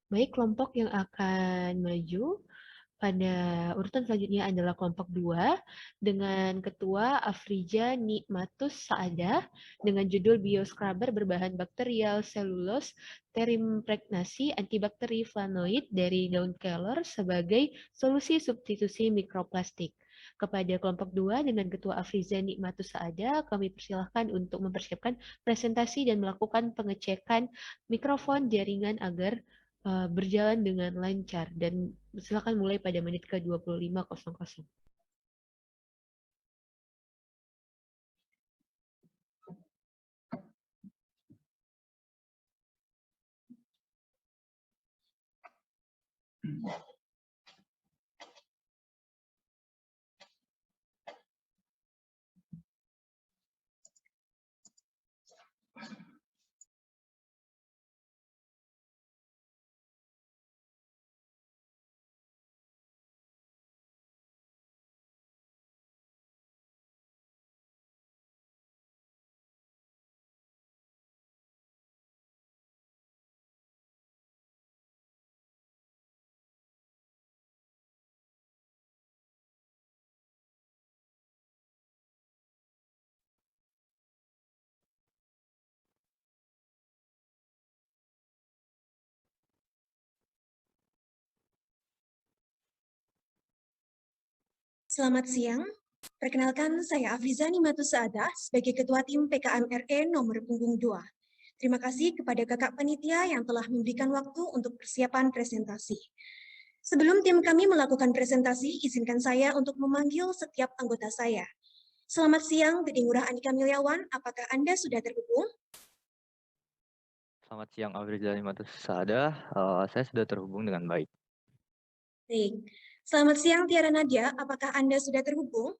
Baik, kelompok yang akan maju pada urutan selanjutnya adalah kelompok 2 dengan ketua Afrija Nikmatus Saadah dengan judul Bioscrubber berbahan bakterial selulos terimpregnasi antibakteri flavonoid dari daun kelor sebagai solusi substitusi mikroplastik. Kepada kelompok 2 dengan ketua Afriza Nikmatus Saadah, kami persilahkan untuk mempersiapkan presentasi dan melakukan pengecekan mikrofon jaringan agar berjalan dengan lancar dan silakan mulai pada menit ke-25.00. Selamat siang. Perkenalkan, saya Afriza Nikmatus Saadah sebagai Ketua Tim PKMRE nomor punggung 2. Terima kasih kepada kakak panitia yang telah memberikan waktu untuk persiapan presentasi. Sebelum tim kami melakukan presentasi, izinkan saya untuk memanggil setiap anggota saya. Selamat siang, Gede Ngurah Andika Milyawan. Apakah Anda sudah terhubung? Selamat siang, Afriza Nikmatus Saadah. Saya sudah terhubung dengan baik. Baik. Selamat siang, Tiara Nadia. Apakah Anda sudah terhubung?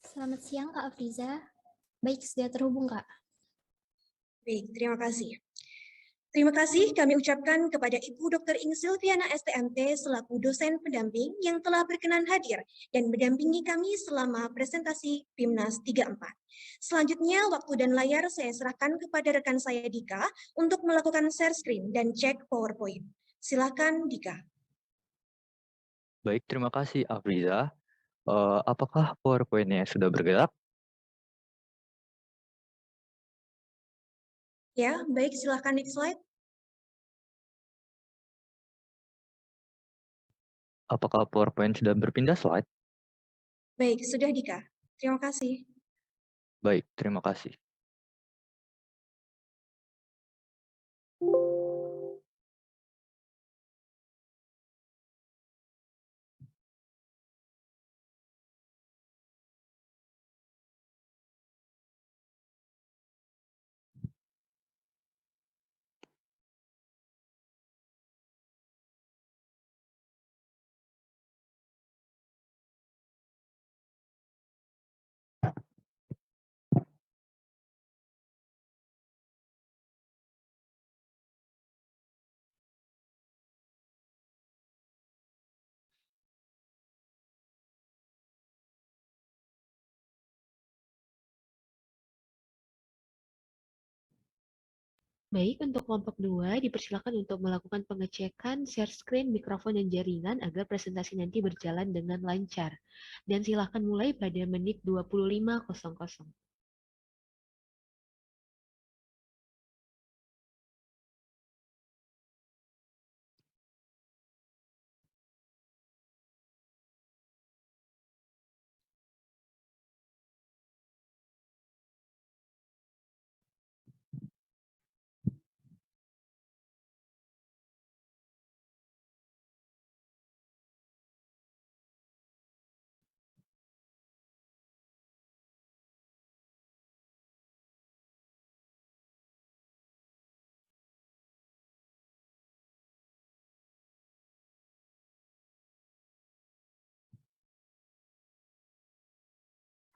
Selamat siang, Kak Afriza. Baik, sudah terhubung, Kak. Baik, terima kasih. Terima kasih kami ucapkan kepada Ibu Dr. Ing Silviana STMT selaku dosen pendamping yang telah berkenan hadir dan mendampingi kami selama presentasi PIMNAS 34. Selanjutnya, waktu dan layar saya serahkan kepada rekan saya Dika untuk melakukan share screen dan cek PowerPoint. Silakan Dika. Baik, terima kasih, Afriza. Apakah PowerPoint-nya sudah bergerak? Ya, baik, silakan next slide. Apakah PowerPoint sudah berpindah slide? Baik, sudah Dika. Terima kasih. Baik, terima kasih. Baik, untuk kelompok 2 dipersilakan untuk melakukan pengecekan share screen, mikrofon, dan jaringan agar presentasi nanti berjalan dengan lancar. Dan silakan mulai pada menit 25.00.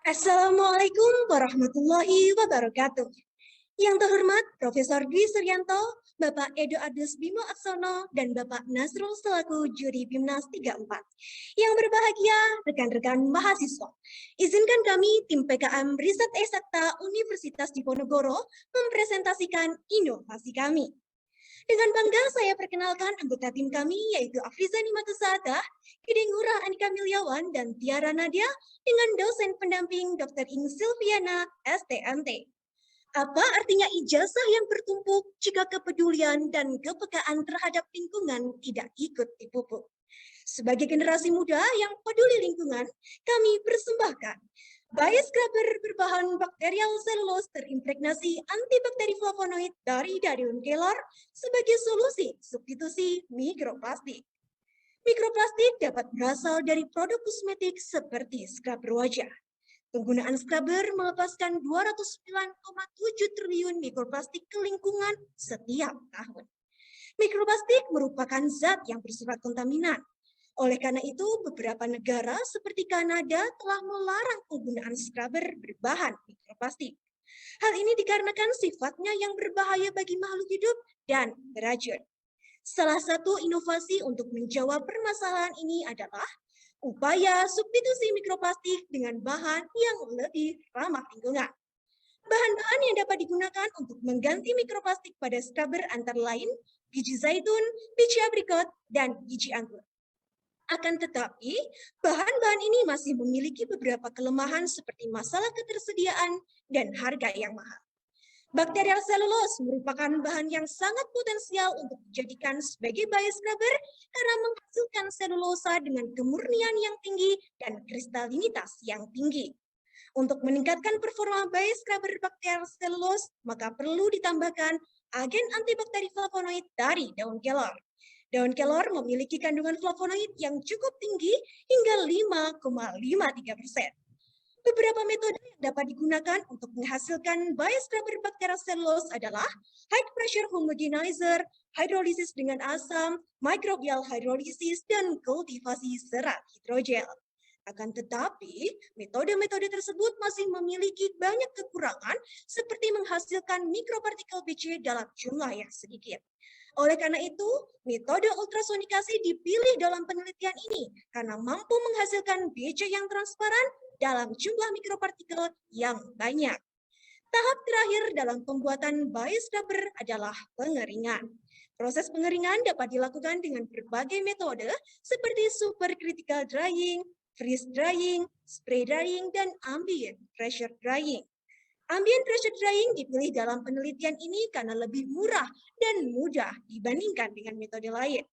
Assalamualaikum warahmatullahi wabarakatuh. Yang terhormat Profesor Dwi Suryanto, Bapak Edo Ardus Bimo Aksono, dan Bapak Nasrul selaku juri BIMNAS 34. Yang berbahagia, rekan-rekan mahasiswa. Izinkan kami, tim PKM Riset Eksakta Universitas Diponegoro, mempresentasikan inovasi kami. Dengan bangga saya perkenalkan anggota tim kami yaitu Afriza Nimatusada, Kidengura Anika Milyawan, dan Tiara Nadia dengan dosen pendamping Dr. Ing Silviana, STMT. Apa artinya ijazah yang bertumpuk jika kepedulian dan kepekaan terhadap lingkungan tidak ikut dipupuk? Sebagai generasi muda yang peduli lingkungan, kami persembahkan Bioscrubber berbahan bakterial selulose terimpregnasi antibakteri flavonoid dari daun kelor sebagai solusi substitusi mikroplastik. Mikroplastik dapat berasal dari produk kosmetik seperti scrubber wajah. Penggunaan scrubber melepaskan 209,7 triliun mikroplastik ke lingkungan setiap tahun. Mikroplastik merupakan zat yang bersifat kontaminan. Oleh karena itu, beberapa negara seperti Kanada telah melarang penggunaan scrubber berbahan mikroplastik. Hal ini dikarenakan sifatnya yang berbahaya bagi makhluk hidup dan beracun. Salah satu inovasi untuk menjawab permasalahan ini adalah upaya substitusi mikroplastik dengan bahan yang lebih ramah lingkungan. Bahan-bahan yang dapat digunakan untuk mengganti mikroplastik pada scrubber antara lain biji zaitun, biji aprikot, dan biji anggur. Akan tetapi, bahan-bahan ini masih memiliki beberapa kelemahan seperti masalah ketersediaan dan harga yang mahal. Bakterial selulose merupakan bahan yang sangat potensial untuk dijadikan sebagai bioscrubber karena menghasilkan selulosa dengan kemurnian yang tinggi dan kristalinitas yang tinggi. Untuk meningkatkan performa bioscrubber bakterial selulose, maka perlu ditambahkan agen antibakteri flavonoid dari daun kelor. Daun kelor memiliki kandungan flavonoid yang cukup tinggi hingga 5,53%. Beberapa metode yang dapat digunakan untuk menghasilkan bioscrubber bakterial selulose adalah high pressure homogenizer, hidrolisis dengan asam, microbial hidrolisis, dan kultivasi serat hidrogel. Akan tetapi, metode-metode tersebut masih memiliki banyak kekurangan seperti menghasilkan mikropartikel BC dalam jumlah yang sedikit. Oleh karena itu, metode ultrasonikasi dipilih dalam penelitian ini karena mampu menghasilkan BC yang transparan dalam jumlah mikropartikel yang banyak. Tahap terakhir dalam pembuatan bioscrubber adalah pengeringan. Proses pengeringan dapat dilakukan dengan berbagai metode seperti supercritical drying, freeze drying, spray drying, dan ambient pressure drying. Ambient pressure drying dipilih dalam penelitian ini karena lebih murah dan mudah dibandingkan dengan metode lain.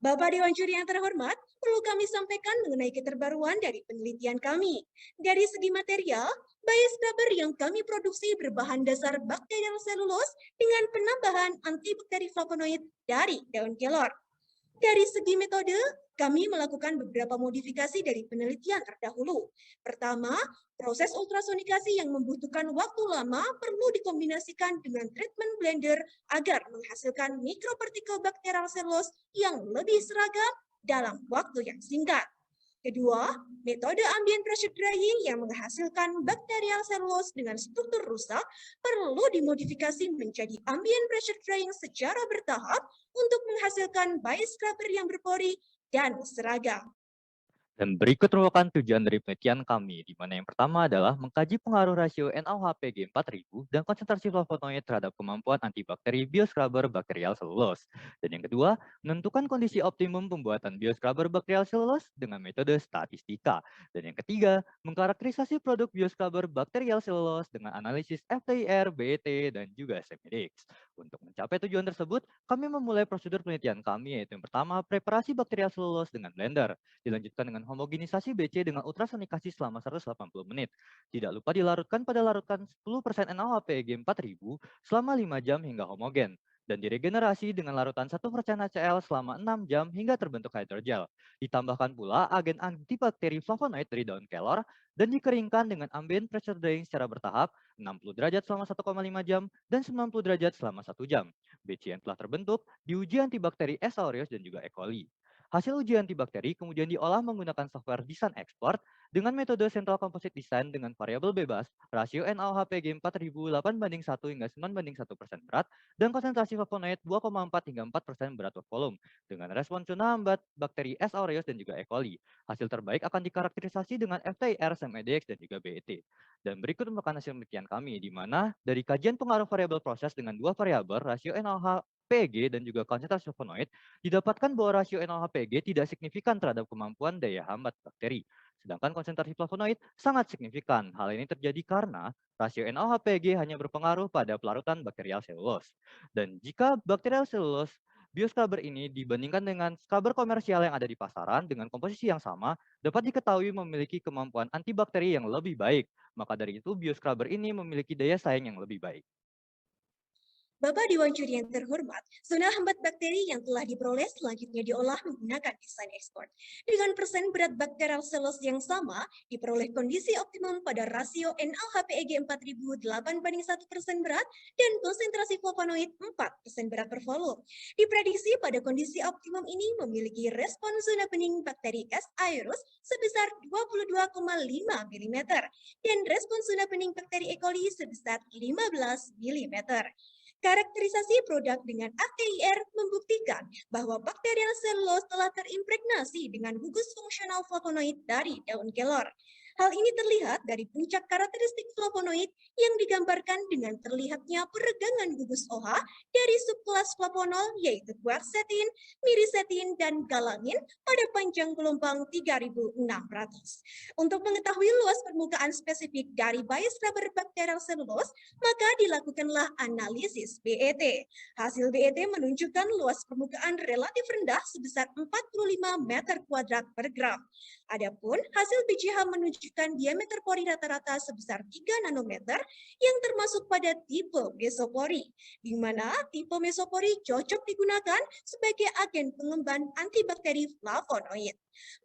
Bapak Dewan Juri yang terhormat, perlu kami sampaikan mengenai keterbaruan dari penelitian kami. Dari segi material, bioscrubber yang kami produksi berbahan dasar bakterial selulose dengan penambahan antibakteri flavonoid dari daun kelor. Dari segi metode, kami melakukan beberapa modifikasi dari penelitian terdahulu. Pertama, proses ultrasonikasi yang membutuhkan waktu lama perlu dikombinasikan dengan treatment blender agar menghasilkan mikropartikel bakterial selulose yang lebih seragam dalam waktu yang singkat. Kedua, metode ambient pressure drying yang menghasilkan bakterial selulose dengan struktur rusak perlu dimodifikasi menjadi ambient pressure drying secara bertahap untuk menghasilkan bioscrubber yang berpori dan seragam. Dan berikut merupakan tujuan dari penelitian kami, di mana yang pertama adalah mengkaji pengaruh rasio NaOH G4000 dan konsentrasi flavonoid terhadap kemampuan antibakteri bioscrubber bakterial selulose. Dan yang kedua, menentukan kondisi optimum pembuatan bioscrubber bakterial selulose dengan metode statistika. Dan yang ketiga, mengkarakterisasi produk bioscrubber bakterial selulose dengan analisis FTIR, BET, dan juga SEMIDX. Untuk mencapai tujuan tersebut, kami memulai prosedur penelitian kami, yaitu yang pertama, preparasi bakterial selulose dengan blender, dilanjutkan dengan homogenisasi BC dengan ultrasonikasi selama 180 menit. Tidak lupa dilarutkan pada larutan 10% NaOH G4000 selama 5 jam hingga homogen, dan diregenerasi dengan larutan 1% HCl selama 6 jam hingga terbentuk hidrogel. Ditambahkan pula agen antibakteri flavonoid dari daun kelor, dan dikeringkan dengan ambient pressure drying secara bertahap 60 derajat selama 1,5 jam dan 90 derajat selama 1 jam. BC yang telah terbentuk diuji antibakteri S. aureus dan juga E. coli. Hasil uji antibakteri kemudian diolah menggunakan software Design Export Dengan metode Central Composite Design dengan variabel bebas, rasio NaOH-PG 4000 8:1 hingga 9:1% berat, dan konsentrasi flavonoid 2,4 hingga 4% berat per volume, dengan respons zona hambat bakteri S. aureus dan juga E. coli. Hasil terbaik akan dikarakterisasi dengan FTIR, SEM-EDX, dan juga BET. Dan berikut merupakan hasil penelitian kami, di mana dari kajian pengaruh variabel proses dengan dua variabel, rasio NaOH PG dan juga konsentrasi flavonoid, didapatkan bahwa rasio NaOH-PG tidak signifikan terhadap kemampuan daya hambat bakteri. Sedangkan konsentrasi flavonoid sangat signifikan. Hal ini terjadi karena rasio NaOH-PG hanya berpengaruh pada pelarutan bakterial selulose. Dan jika bakterial selulose bioscrubber ini dibandingkan dengan scrubber komersial yang ada di pasaran dengan komposisi yang sama, dapat diketahui memiliki kemampuan antibakteri yang lebih baik. Maka dari itu, bioscrubber ini memiliki daya saing yang lebih baik. Bapak Dewan Juri yang terhormat, zona hambat bakteri yang telah diperoleh selanjutnya diolah menggunakan desain ekspor. Dengan persen berat bakterial selus yang sama, diperoleh kondisi optimum pada rasio NaOH-PEG 4000 8:1% berat dan konsentrasi flavonoid 4% berat per volume. Diprediksi pada kondisi optimum ini memiliki respon zona bening bakteri S. aureus sebesar 22,5 mm dan respon zona bening bakteri E. coli sebesar 15 mm. Karakterisasi produk dengan FTIR membuktikan bahwa bakterial selulose telah terimpregnasi dengan gugus fungsional flavonoid dari daun kelor. Hal ini terlihat dari puncak karakteristik flavonoid yang digambarkan dengan terlihatnya peregangan gugus OH dari subkelas flavonol yaitu quercetin, miricetin, dan galamin pada panjang gelombang 3600. Untuk mengetahui luas permukaan spesifik dari bias rubber bakterial selulose, maka dilakukanlah analisis BET. Hasil BET menunjukkan luas permukaan relatif rendah sebesar 45 meter kuadrat per gram. Adapun hasil BCH menunjukkan diameter pori rata-rata sebesar 3 nanometer yang termasuk pada tipe mesopori, di mana tipe mesopori cocok digunakan sebagai agen pengemban antibakteri flavonoid.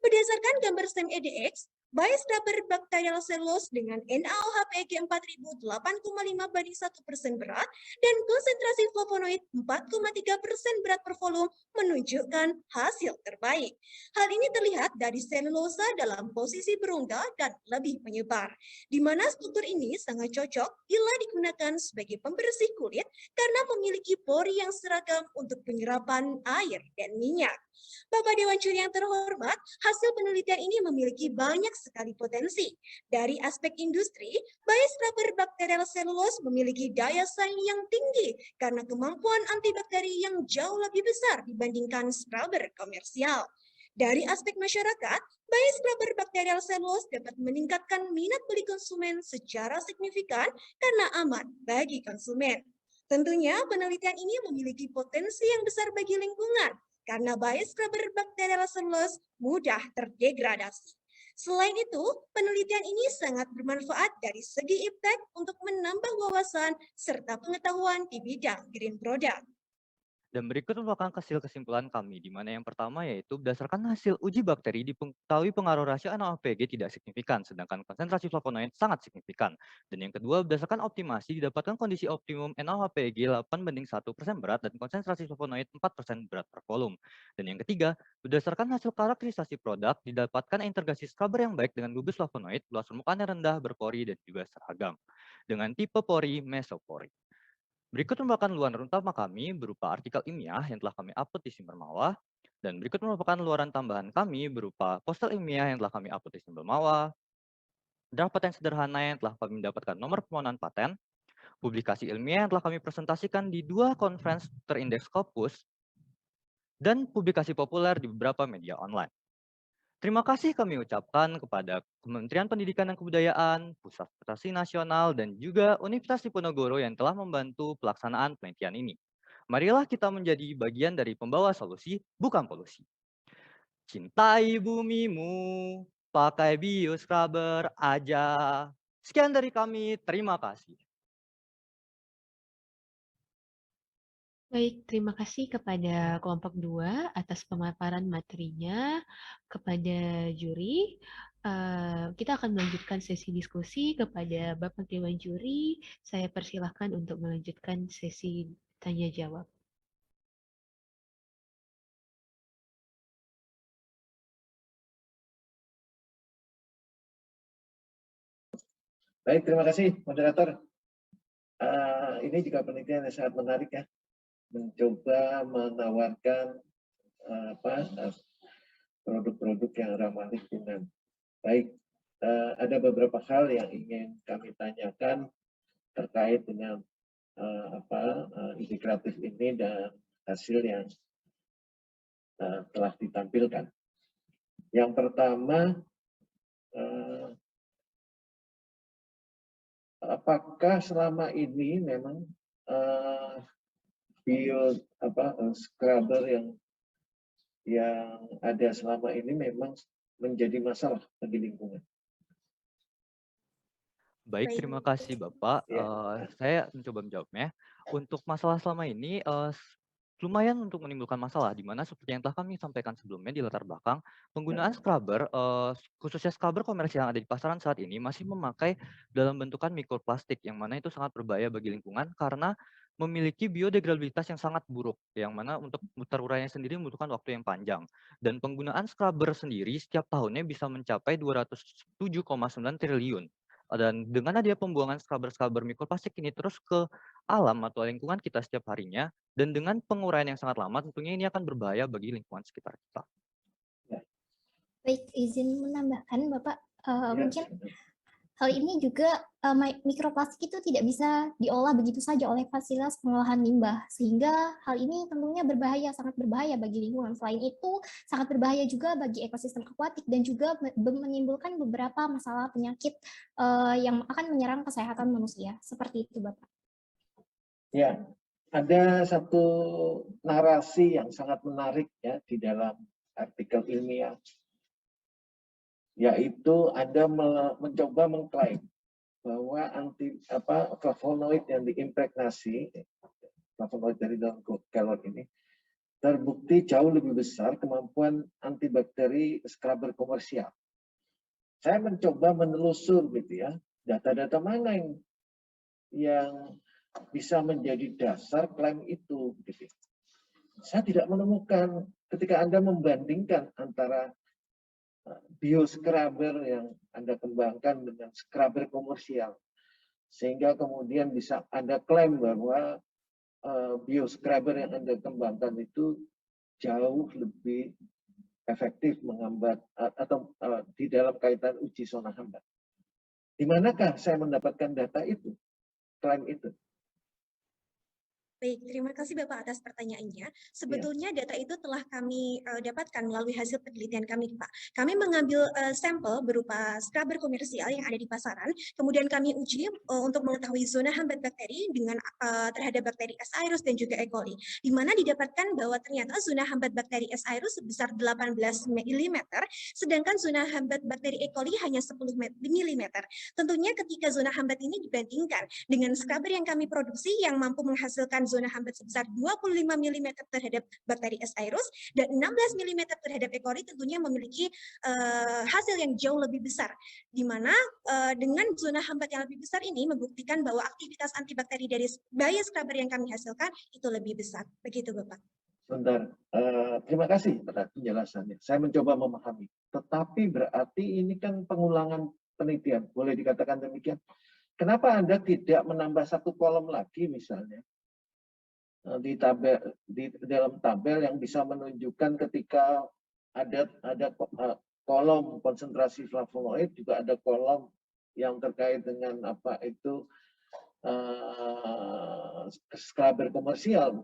Berdasarkan gambar SEM-EDX, bias rubber bakterial selulose dengan NaOH-PEG 4000 8,5:1% berat dan konsentrasi flavonoid 4,3% berat per volume menunjukkan hasil terbaik. Hal ini terlihat dari selulosa dalam posisi berongga dan lebih menyebar, di mana struktur ini sangat cocok bila digunakan sebagai pembersih kulit karena memiliki pori yang seragam untuk penyerapan air dan minyak. Bapak Dewan Juri yang terhormat, hasil penelitian ini memiliki banyak sekali potensi. Dari aspek industri, bias rubber bakterial selulose memiliki daya saing yang tinggi karena kemampuan antibakteri yang jauh lebih besar dibandingkan scrubber komersial. Dari aspek masyarakat, bias rubber bakterial selulose dapat meningkatkan minat beli konsumen secara signifikan karena aman bagi konsumen. Tentunya penelitian ini memiliki potensi yang besar bagi lingkungan karena bias rubber bakterial selulose mudah terdegradasi. Selain itu, penelitian ini sangat bermanfaat dari segi iptek untuk menambah wawasan serta pengetahuan di bidang green product. Dan berikut merupakan hasil kesimpulan kami, di mana yang pertama yaitu berdasarkan hasil uji bakteri diketahui pengaruh rasio NaOH-PG tidak signifikan, sedangkan konsentrasi flavonoid sangat signifikan. Dan yang kedua, berdasarkan optimasi didapatkan kondisi optimum NaOH-PG 8:1% berat dan konsentrasi flavonoid 4% berat per volume. Dan yang ketiga, berdasarkan hasil karakterisasi produk didapatkan integrasi scrubber yang baik dengan gugus flavonoid, luas permukaan yang rendah, berpori, dan juga seragam. Dengan tipe pori mesopori. Berikut merupakan luaran utama kami berupa artikel ilmiah yang telah kami upload di Simbermawa, dan berikut merupakan luaran tambahan kami berupa poster ilmiah yang telah kami upload di Simbermawa, draft paten sederhana yang telah kami mendapatkan nomor permohonan paten, publikasi ilmiah yang telah kami presentasikan di 2 conference terindeks Scopus, dan publikasi populer di beberapa media online. Terima kasih kami ucapkan kepada Kementerian Pendidikan dan Kebudayaan, Pusat Prestasi Nasional, dan juga Universitas Diponegoro yang telah membantu pelaksanaan penelitian ini. Marilah kita menjadi bagian dari pembawa solusi, bukan polusi. Cintai bumimu, pakai bioscrubber aja. Sekian dari kami, terima kasih. Baik, terima kasih kepada kelompok 2 atas pemaparan materinya. Kepada juri, kita akan melanjutkan sesi diskusi kepada Bapak Dewan Juri. Saya persilahkan untuk melanjutkan sesi tanya jawab. Baik, terima kasih moderator. Ini juga penelitian yang sangat menarik ya, mencoba menawarkan produk-produk yang ramah lingkungan. Baik, ada beberapa hal yang ingin kami tanyakan terkait dengan ide kreatif ini dan hasil yang telah ditampilkan. Yang pertama, apakah selama ini memang scrubber yang ada selama ini memang menjadi masalah bagi lingkungan? Baik, terima kasih Bapak. Saya mencoba menjawabnya. Untuk masalah selama ini, lumayan untuk menimbulkan masalah, di mana seperti yang telah kami sampaikan sebelumnya di latar belakang, penggunaan scrubber, khususnya scrubber komersial yang ada di pasaran saat ini, masih memakai dalam bentukan mikroplastik, yang mana itu sangat berbahaya bagi lingkungan karena memiliki biodegradabilitas yang sangat buruk, yang mana untuk terurainya sendiri membutuhkan waktu yang panjang. Dan penggunaan scrubber sendiri setiap tahunnya bisa mencapai 207,9 triliun. Dan dengan adanya pembuangan scrubber-scrubber mikroplastik ini terus ke alam atau lingkungan kita setiap harinya, dan dengan penguraian yang sangat lama, tentunya ini akan berbahaya bagi lingkungan sekitar kita. Baik, izin menambahkan Bapak, Ya. mungkin hal ini juga mikroplastik itu tidak bisa diolah begitu saja oleh fasilitas pengolahan limbah, sehingga hal ini tentunya berbahaya, sangat berbahaya bagi lingkungan. Selain itu, sangat berbahaya juga bagi ekosistem akuatik dan juga menimbulkan beberapa masalah penyakit yang akan menyerang kesehatan manusia. Seperti itu, Bapak. Ya, ada satu narasi yang sangat menarik ya di dalam artikel ilmiah, yaitu Anda mencoba mengklaim bahwa flavonoid yang diimpregnasi, flavonoid dari daun kelor ini, terbukti jauh lebih besar kemampuan antibakteri scrubber komersial. Saya mencoba menelusur gitu ya, data-data mana yang bisa menjadi dasar klaim itu. Gitu. Saya tidak menemukan ketika Anda membandingkan antara bioscrubber yang Anda kembangkan dengan scrubber komersial, sehingga kemudian bisa Anda klaim bahwa bioscrubber yang Anda kembangkan itu jauh lebih efektif menghambat atau di dalam kaitan uji zona hambat. Di manakah saya mendapatkan data itu, klaim itu? Baik, terima kasih Bapak atas pertanyaannya. Sebetulnya data itu telah kami dapatkan melalui hasil penelitian kami, Pak. Kami mengambil sampel berupa scrubber komersial yang ada di pasaran, kemudian kami uji untuk mengetahui zona hambat bakteri dengan terhadap bakteri S. aereus dan juga E. coli, di mana didapatkan bahwa ternyata zona hambat bakteri S. aereus sebesar 18 mm, sedangkan zona hambat bakteri E. coli hanya 10 mm. Tentunya ketika zona hambat ini dibandingkan dengan scrubber yang kami produksi yang mampu menghasilkan zona hambat sebesar 25 mm terhadap bakteri S. aereus dan 16 mm terhadap E. coli, tentunya memiliki hasil yang jauh lebih besar, di mana dengan zona hambat yang lebih besar ini membuktikan bahwa aktivitas antibakteri dari bioscrubber yang kami hasilkan itu lebih besar. Begitu Bapak. Sebentar, terima kasih atas penjelasannya. Saya mencoba memahami. Tetapi berarti ini kan pengulangan penelitian, boleh dikatakan demikian. Kenapa Anda tidak menambah satu kolom lagi misalnya di dalam tabel yang bisa menunjukkan ketika ada kolom konsentrasi flavonoid, juga ada kolom yang terkait dengan scrubber komersial.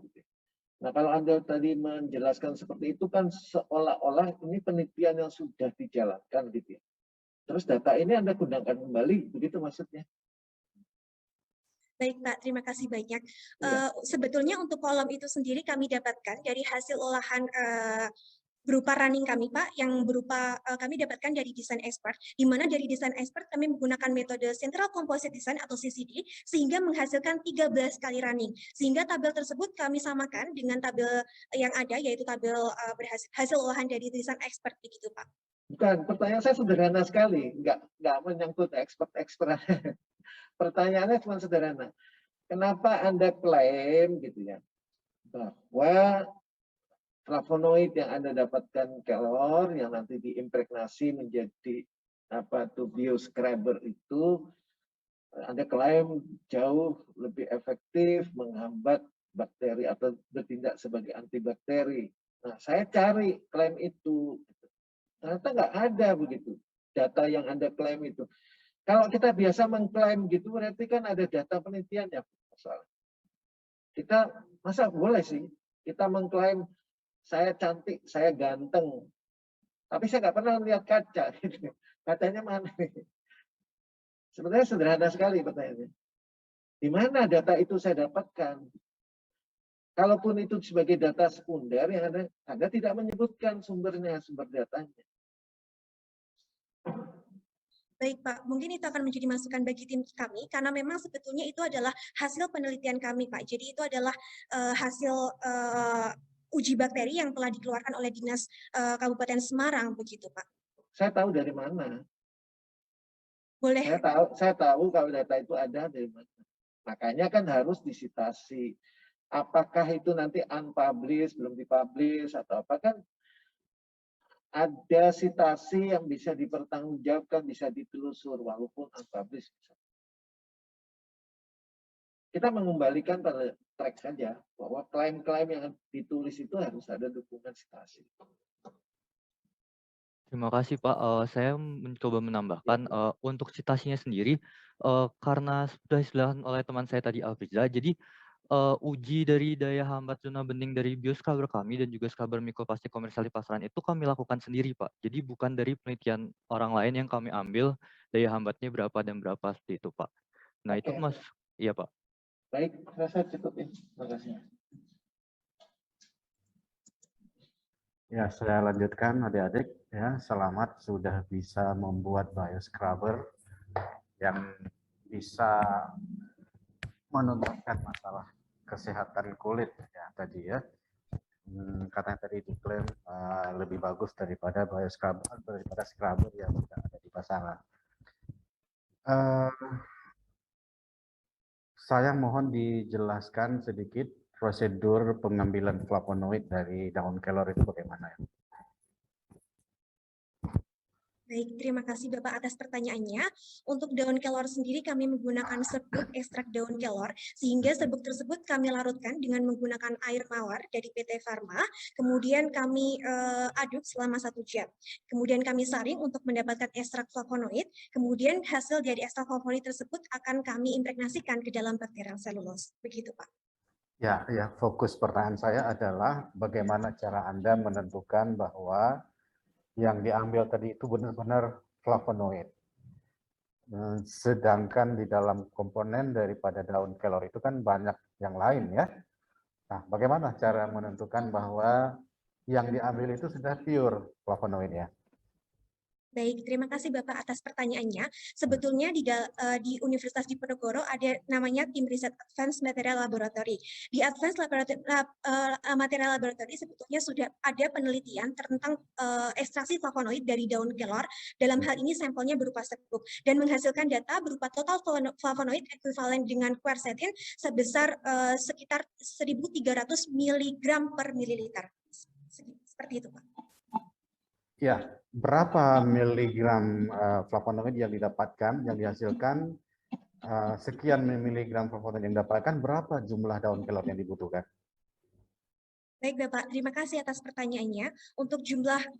Nah, kalau Anda tadi menjelaskan seperti itu kan seolah-olah ini penelitian yang sudah dijalankan gitu ya. Terus data ini Anda gunakan kembali, begitu maksudnya? Baik Pak, terima kasih banyak. Sebetulnya untuk kolom itu sendiri kami dapatkan dari hasil olahan berupa running kami Pak, yang berupa kami dapatkan dari desain expert, di mana dari desain expert kami menggunakan metode Central Composite Design atau CCD, sehingga menghasilkan 13 kali running. Sehingga tabel tersebut kami samakan dengan tabel yang ada, yaitu tabel hasil olahan dari desain expert, begitu Pak. Bukan, pertanyaan saya sederhana sekali, nggak menyangkut expert. Pertanyaannya cuma sederhana. Kenapa Anda klaim gitu ya bahwa flavonoid yang Anda dapatkan kelor yang nanti diimpregnasi menjadi bioscrubber itu Anda klaim jauh lebih efektif menghambat bakteri atau bertindak sebagai antibakteri. Nah, saya cari klaim itu. Ternyata nggak ada begitu. Data yang Anda klaim itu. Kalau kita biasa mengklaim gitu, berarti kan ada data penelitian ya. Kita, masa boleh sih, kita mengklaim saya cantik, saya ganteng. Tapi saya nggak pernah melihat kaca. Gitu. Kacanya mana? Sebenarnya sederhana sekali pertanyaannya. Di mana data itu saya dapatkan? Kalaupun itu sebagai data sekunder, yang Anda tidak menyebutkan sumbernya, sumber datanya. Baik Pak, mungkin itu akan menjadi masukan bagi tim kami, karena memang sebetulnya itu adalah hasil penelitian kami Pak. Jadi itu adalah hasil uji bakteri yang telah dikeluarkan oleh Dinas Kabupaten Semarang, begitu Pak. Saya tahu dari mana. Boleh. Saya tahu kalau data itu ada dari mana. Makanya kan harus disitasi. Apakah itu nanti unpublished, belum dipublish, atau apa kan ada sitasi yang bisa dipertanggungjawabkan, bisa ditelusur, walaupun unpublished. Kita mengembalikan pada track saja, bahwa klaim-klaim yang ditulis itu harus ada dukungan sitasi. Terima kasih Pak. Saya mencoba menambahkan untuk citasinya sendiri karena sudah disebutkan oleh teman saya tadi Alfiza. Jadi uji dari daya hambat zona bening dari bioscrubber kami dan juga scrubber mikroplastik komersial di pasaran itu kami lakukan sendiri Pak. Jadi bukan dari penelitian orang lain yang kami ambil daya hambatnya berapa dan berapa seperti itu Pak. Nah itu Mas, iya Pak. Baik, saya cukupin. Terima kasih. Ya, saya lanjutkan adik-adik. Ya, selamat sudah bisa membuat bioscrubber yang bisa menuntaskan masalah kesehatan kulit ya tadi ya. Katanya tadi diklaim lebih bagus daripada bioscrubber, daripada scrubber yang sudah ada di pasaran. Saya mohon dijelaskan sedikit prosedur pengambilan flavonoid dari daun kelor itu bagaimana ya? Baik, terima kasih Bapak atas pertanyaannya. Untuk daun kelor sendiri kami menggunakan serbuk ekstrak daun kelor, sehingga serbuk tersebut kami larutkan dengan menggunakan air mawar dari PT Pharma, kemudian kami aduk selama 1 jam. Kemudian kami saring untuk mendapatkan ekstrak flavonoid, kemudian hasil dari ekstrak flavonoid tersebut akan kami impregnasikan ke dalam bakterial selulose. Begitu Pak. Ya, fokus pertanyaan saya adalah bagaimana cara Anda menentukan bahwa yang diambil tadi itu benar-benar flavonoid. Sedangkan di dalam komponen daripada daun kelor itu kan banyak yang lain ya. Nah, bagaimana cara menentukan bahwa yang diambil itu sudah pure flavonoid ya? Baik, terima kasih Bapak atas pertanyaannya. Sebetulnya di Universitas Diponegoro ada namanya tim riset Advanced Material Laboratory. Di Advanced Material Laboratory sebetulnya sudah ada penelitian tentang ekstraksi flavonoid dari daun kelor. Dalam hal ini sampelnya berupa serbuk dan menghasilkan data berupa total flavonoid ekuivalen dengan quercetin sebesar sekitar 1.300 mg per mililiter. Seperti itu, Pak. Ya, berapa miligram flavonoid yang didapatkan, yang dihasilkan, sekian miligram flavonoid yang didapatkan, berapa jumlah daun kelor yang dibutuhkan? Baik Bapak, terima kasih atas pertanyaannya. Untuk jumlah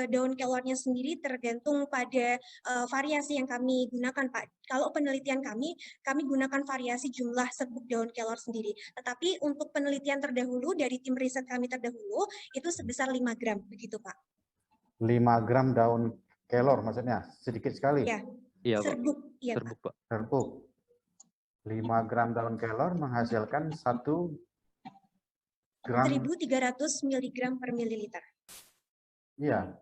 daun kelornya sendiri tergantung pada variasi yang kami gunakan Pak. Kalau penelitian kami gunakan variasi jumlah serbuk daun kelor sendiri. Tetapi untuk penelitian terdahulu dari tim riset kami terdahulu, itu sebesar 5 gram, begitu Pak. 5 gram daun kelor maksudnya, sedikit sekali? Ya, iya, serbuk. Pak. Ya, serbuk Pak. Serbuk. 5 gram daun kelor menghasilkan 1 gram. 1.300 mg per mililiter. Iya.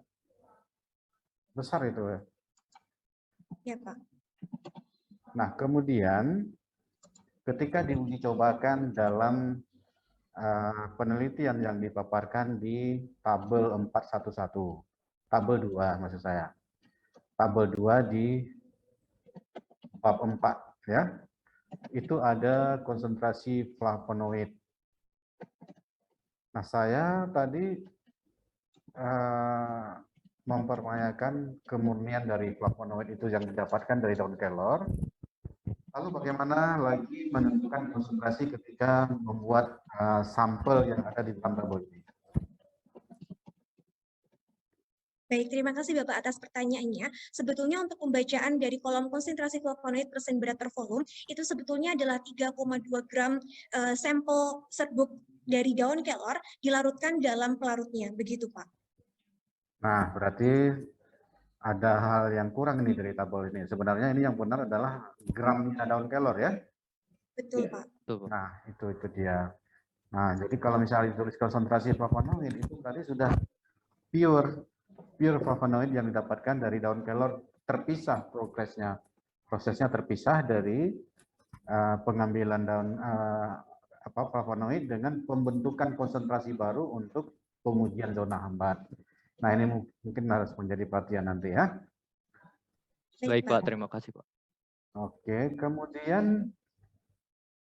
Besar itu ya? Ya Pak. Nah, kemudian ketika diuji cobakan dalam penelitian yang dipaparkan di tabel 411, tabel 2 maksud saya. Tabel 2 di bab 4 ya. Itu ada konsentrasi flavonoid. Nah, saya tadi mempertanyakan kemurnian dari flavonoid itu yang didapatkan dari daun kelor. Lalu bagaimana lagi menentukan konsentrasi ketika membuat sampel yang ada di dalam tabel ini? Baik, terima kasih Bapak atas pertanyaannya. Sebetulnya untuk pembacaan dari kolom konsentrasi flavonoid persen berat per volume itu sebetulnya adalah 3,2 gram sampel serbuk dari daun kelor dilarutkan dalam pelarutnya, begitu Pak. Nah, berarti ada hal yang kurang ini dari tabel ini. Sebenarnya ini yang benar adalah gramnya daun kelor ya. Betul Pak. Betul, Pak. Nah, itu dia. Nah, jadi kalau misalnya ditulis konsentrasi flavonoid itu berarti sudah pure flavonoid yang didapatkan dari daun kelor terpisah prosesnya terpisah dari pengambilan daun flavonoid dengan pembentukan konsentrasi baru untuk pengujian zona hambat. Nah, ini mungkin harus menjadi perhatian nanti ya. Baik Pak, terima kasih Pak. Oke, kemudian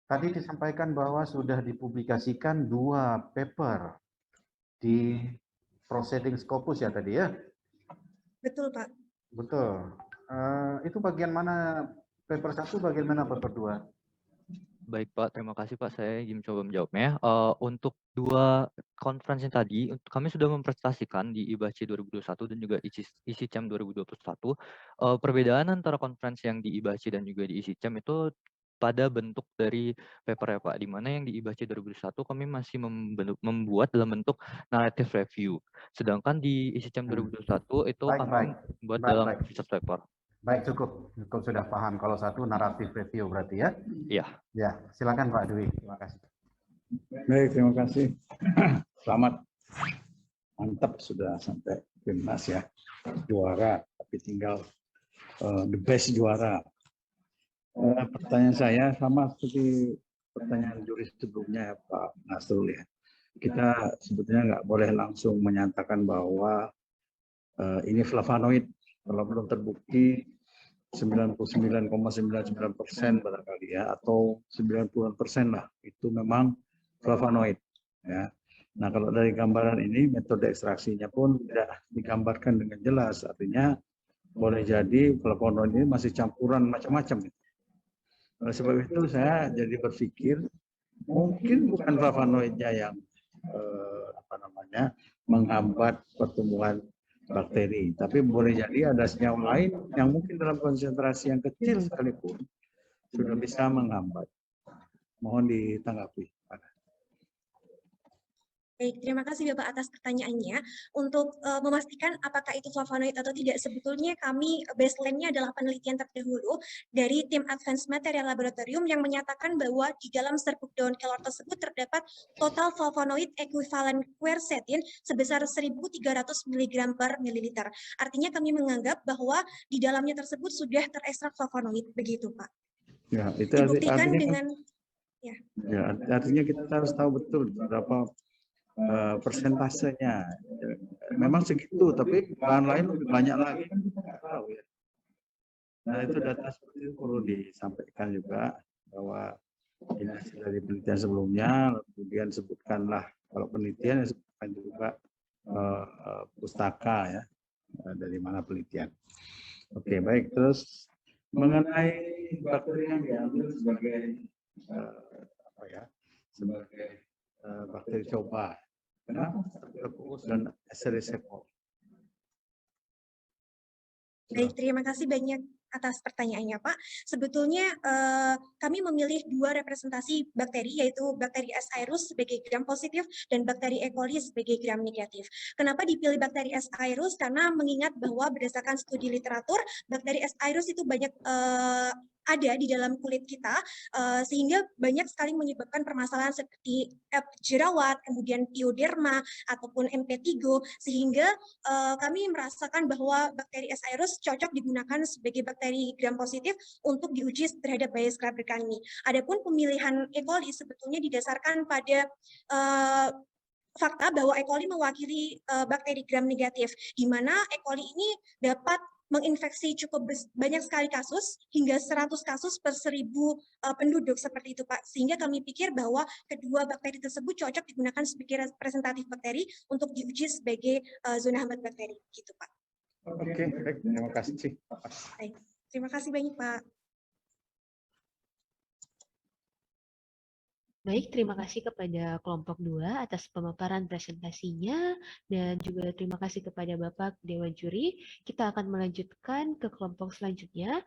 tadi disampaikan bahwa sudah dipublikasikan 2 paper di Proceedings Scopus ya tadi ya? Betul Pak. Betul. Itu bagian mana paper 1, bagian mana paper 2? Baik Pak, terima kasih Pak. Saya ingin mencoba menjawabnya. Untuk 2 konferensi tadi, kami sudah mempresentasikan di IBACI 2021 dan juga ISICEM 2021. Perbedaan antara konferensi yang di IBACI dan juga di ISICEM itu pada bentuk dari paper ya Pak, di mana yang di IBACI 2021 kami masih membuat dalam bentuk narrative review. Sedangkan di ISICEM 2021 itu kami membuat dalam research paper. Baik, cukup sudah paham. Kalau satu naratif review berarti ya? Iya. Ya, silakan Pak Dwi. Terima kasih. Baik, terima kasih. Selamat. Mantap sudah sampai timnas ya. Juara, tapi tinggal the best juara. Pertanyaan saya sama seperti pertanyaan juri sebelumnya ya Pak Nasrul ya. Kita sebetulnya nggak boleh langsung menyatakan bahwa ini flavonoid kalau belum terbukti 99,99% barangkali ya, atau 90% lah itu memang flavonoid ya. Nah, kalau dari gambaran ini metode ekstraksinya pun tidak digambarkan dengan jelas, artinya boleh jadi flavonoid ini masih campuran macam-macam. Oleh sebab itu saya jadi berpikir mungkin bukan flavonoidnya yang menghambat pertumbuhan bakteri, tapi boleh jadi ada senyawa lain yang mungkin dalam konsentrasi yang kecil sekalipun sudah bisa menghambat. Mohon ditanggapi. Baik, terima kasih Bapak atas pertanyaannya. Untuk memastikan apakah itu flavonoid atau tidak, sebetulnya kami baseline-nya adalah penelitian terdahulu dari tim Advanced Material Laboratorium yang menyatakan bahwa di dalam serbuk daun kelor tersebut terdapat total flavonoid ekuivalen quercetin sebesar 1.300 mg per mililiter. Artinya kami menganggap bahwa di dalamnya tersebut sudah terekstrak flavonoid, begitu Pak. Ya, itu dibuktikan artinya, dengan ya, artinya kita harus tahu betul berapa persentasenya. Memang segitu, tapi bahan lain lebih banyak lagi kan kita nggak tahu ya. Nah, itu data seperti itu perlu disampaikan juga bahwa ini hasil dari penelitian sebelumnya, kemudian sebutkanlah kalau penelitian sebutkan juga pustaka ya dari mana penelitian. Oke, baik. Terus mengenai bakteri yang diambil sebagai sebagai bakteri coba. Kenapa Streptococcus dan Escherichia coli? Baik, terima kasih banyak atas pertanyaannya Pak. Sebetulnya kami memilih 2 representasi bakteri, yaitu bakteri S. aereus sebagai gram positif dan bakteri E. coli sebagai gram negatif. Kenapa dipilih bakteri S. aereus? Karena mengingat bahwa berdasarkan studi literatur, bakteri S. aereus itu banyak ada di dalam kulit kita, sehingga banyak sekali menyebabkan permasalahan seperti jerawat, kemudian pioderma, ataupun impetigo, sehingga kami merasakan bahwa bakteri S. aereus cocok digunakan sebagai bakteri gram positif untuk diuji terhadap bioscrubber kami. Adapun pemilihan E. coli sebetulnya didasarkan pada fakta bahwa E. coli mewakili bakteri gram negatif, di mana E. coli ini dapat menginfeksi cukup banyak sekali kasus, hingga 100 kasus per 1.000 penduduk seperti itu Pak. Sehingga kami pikir bahwa kedua bakteri tersebut cocok digunakan sebagai representatif bakteri untuk diuji sebagai zona hambat bakteri, gitu Pak. Oke, baik. Terima kasih. Baik, terima kasih banyak Pak. Baik, terima kasih kepada kelompok 2 atas pemaparan presentasinya dan juga terima kasih kepada Bapak Dewan Juri. Kita akan melanjutkan ke kelompok selanjutnya.